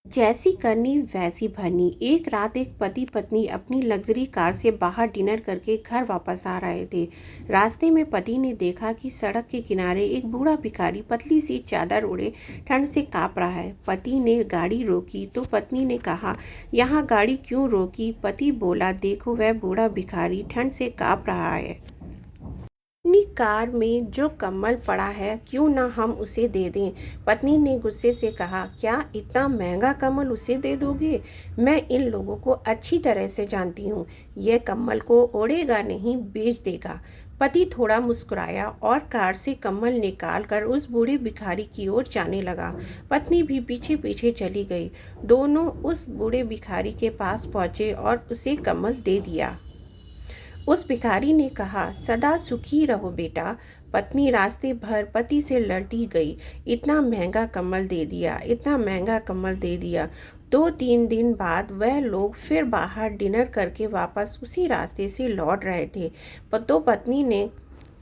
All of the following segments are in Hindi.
जैसी करनी वैसी भरनी। एक रात एक पति पत्नी अपनी लग्जरी कार से बाहर डिनर करके घर वापस आ रहे थे। रास्ते में पति ने देखा कि सड़क के किनारे एक बूढ़ा भिखारी पतली सी चादर ओढ़े ठंड से कांप रहा है। पति ने गाड़ी रोकी तो पत्नी ने कहा, यहाँ गाड़ी क्यों रोकी? पति बोला, देखो वह बूढ़ा भिखारी ठंड से कांप रहा है। अपनी कार में जो कम्बल पड़ा है क्यों ना हम उसे दे दें। पत्नी ने गुस्से से कहा, क्या इतना महंगा कम्बल उसे दे दोगे? मैं इन लोगों को अच्छी तरह से जानती हूँ। यह कम्बल को ओढ़ेगा नहीं, बेच देगा। पति थोड़ा मुस्कुराया और कार से कम्बल निकाल कर उस बूढ़े भिखारी की ओर जाने लगा। पत्नी भी पीछे पीछे चली गई। दोनों उस बूढ़े भिखारी के पास पहुंचे और उसे कम्बल दे दिया। उस भिखारी ने कहा, सदा सुखी रहो बेटा। पत्नी रास्ते भर पति से लड़ती गई, इतना महंगा कम्बल दे दिया, इतना महंगा कम्बल दे दिया। 2-3 दिन बाद वह लोग फिर बाहर डिनर करके वापस उसी रास्ते से लौट रहे थे। तो पत्नी ने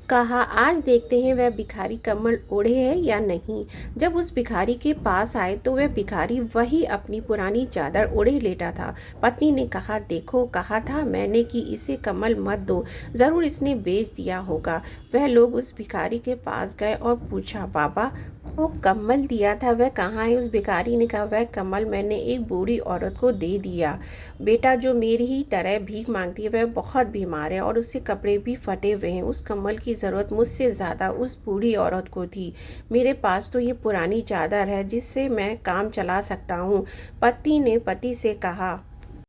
कहा, आज देखते हैं वह भिखारी कम्बल ओढ़े है या नहीं। जब उस भिखारी के पास आए तो वह भिखारी वही अपनी पुरानी चादर ओढ़े लेटा था। पत्नी ने कहा, देखो कहा था मैंने कि इसे कम्बल मत दो, ज़रूर इसने बेच दिया होगा। वह लोग उस भिखारी के पास गए और पूछा, बाबा वो कम्बल दिया था वह कहाँ है? उस भिखारी ने कहा, वह कम्बल मैंने एक बूढ़ी औरत को दे दिया बेटा, जो मेरी ही तरह भीख मांगती है। वह बहुत बीमार है और उसके कपड़े भी फटे हुए हैं। उस कम्बल की ज़रूरत मुझसे ज़्यादा उस बूढ़ी औरत को थी। मेरे पास तो ये पुरानी चादर है जिससे मैं काम चला सकता हूँ। पत्नी ने पति से कहा,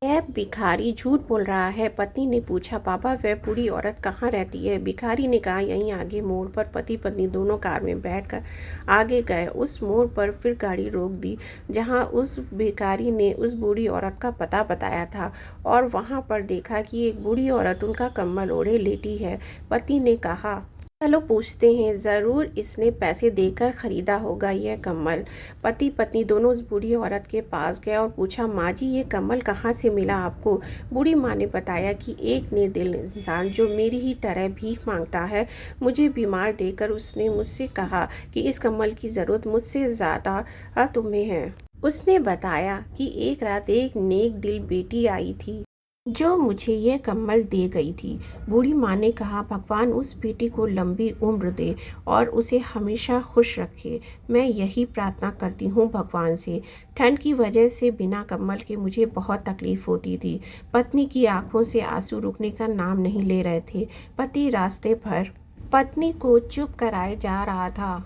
यह भिखारी झूठ बोल रहा है। पत्नी ने पूछा, पापा वह बूढ़ी औरत कहाँ रहती है? भिखारी ने कहा, यहीं आगे मोड़ पर। पति पत्नी दोनों कार में बैठकर आगे गए। उस मोड़ पर फिर गाड़ी रोक दी जहाँ उस भिखारी ने उस बूढ़ी औरत का पता बताया था और वहाँ पर देखा कि एक बूढ़ी औरत उनका कम्बल ओढ़े लेटी है। पति ने कहा, चलो पूछते हैं, ज़रूर इसने पैसे देकर ख़रीदा होगा यह कम्बल। पति पत्नी दोनों उस बूढ़ी औरत के पास गए और पूछा, माँ जी ये कम्बल कहाँ से मिला आपको? बूढ़ी माँ ने बताया कि एक ने दिल इंसान जो मेरी ही तरह भीख मांगता है, मुझे बीमार देखकर उसने मुझसे कहा कि इस कम्बल की ज़रूरत मुझसे ज़्यादा तुम्हें है। उसने बताया कि एक रात एक नेक दिल बेटी आई थी जो मुझे यह कम्बल दे गई थी। बूढ़ी माँ ने कहा, भगवान उस बेटी को लंबी उम्र दे और उसे हमेशा खुश रखे। मैं यही प्रार्थना करती हूँ भगवान से। ठंड की वजह से बिना कम्बल के मुझे बहुत तकलीफ होती थी। पत्नी की आंखों से आंसू रुकने का नाम नहीं ले रहे थे। पति रास्ते भर पत्नी को चुप कराए जा रहा था।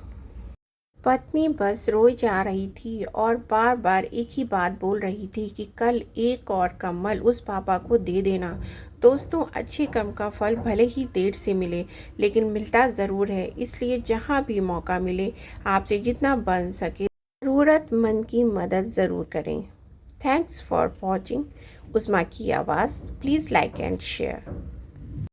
पत्नी बस रोई जा रही थी और बार बार एक ही बात बोल रही थी कि कल एक और कम्बल उस पापा को दे देना। दोस्तों, अच्छे कर्म का फल भले ही देर से मिले लेकिन मिलता ज़रूर है। इसलिए जहाँ भी मौका मिले आपसे जितना बन सके ज़रूरतमंद की मदद ज़रूर करें। थैंक्स फॉर वॉचिंग उस्मा की आवाज़। Please like and share.